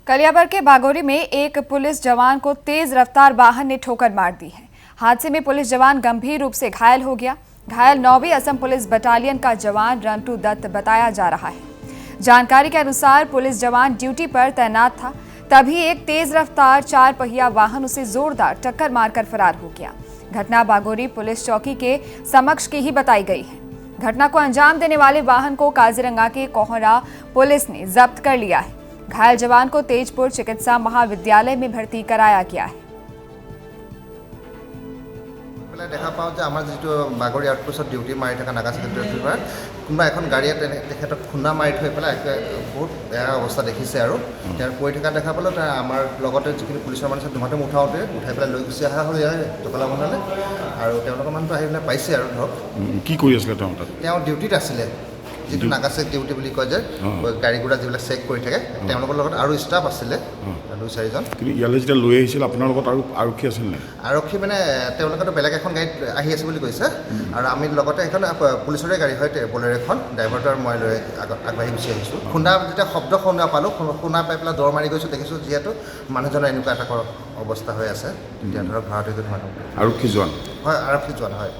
कलियाबर के बागोरी में एक पुलिस जवान को तेज रफ्तार वाहन ने ठोकर मार दी है। हादसे में पुलिस जवान गंभीर रूप से घायल हो गया। घायल 9वीं असम पुलिस बटालियन का जवान रंटू दत्त बताया जा रहा है। जानकारी के अनुसार पुलिस जवान ड्यूटी पर तैनात था, तभी एक तेज रफ्तार 4 पहिया वाहन उसे जोरदार टक्कर मारकर फरार हो गया। घटना बागोरी पुलिस चौकी के समक्ष की ही बताई गई है। घटना को अंजाम देने वाले वाहन को काजीरंगा के कोहरा पुलिस ने जब्त कर लिया है। घायल जवान को तेजपुर चिकित्सा महाविद्यालय में भर्ती कराया गया है। দেখা পাওঁ যে আমাৰ যিটো বাগৰি আউটপোষ্টত ডিউটি মাৰি থকা নাগা ছেক্ৰেটাৰীৰ পৰা কোনোবা এখন গাড়ীয়ে তেখেতক খুন্দা মাৰি থৈ পেলাই বহুত বেয়া অৱস্থা দেখিছে আৰু তেওঁ পৰি থকা দেখা পালোঁ। আমাৰ লগতে যিখিনি পুলিচৰ মানুহ আছে ধুমাধুম উঠাই পেলাই লৈ গুচি অহা হ'ল টকলা মন্দিৰলৈ আৰু তেওঁলোকৰ মানুহটো আহি পেলাই পাইছে আৰু ধৰক কি কৰি আছিলে তেওঁ ডিউটিত আছিলে, যিটো নাগা চেক ডিউটি বুলি কয় যে গাড়ী ঘোঁৰা যিবিলাক চেক কৰি থাকে তেওঁলোকৰ লগত আৰু ষ্টাফ আছিলে 2-4জন। কিন্তু ইয়ালৈ যেতিয়া লৈ আহিছিল আপোনাৰ লগত আৰু আৰক্ষী আছিল নে? আৰক্ষী মানে তেওঁলোকেতো বেলেগ এখন গাড়ীত আহি আছে বুলি কৈছে আৰু আমি লগতে এখন পুলিচৰে গাড়ী হয় বলেৰ এখন, ড্ৰাইভাৰটো আৰু মই লৈ আগবাঢ়ি গুচি আহিছোঁ। খুন্দা যেতিয়া শব্দ শুনা পালোঁ, শুনা পাই পেলাই দৌৰ মাৰি গৈছোঁ, দেখিছোঁ যিহেতু মানুহজনৰ এনেকুৱা এটা অৱস্থা হৈ আছে, তেতিয়া ধৰক ভাৰতীয় মানুহ আৰক্ষী জোৱান হয়, আৰক্ষী জোৱান হয়।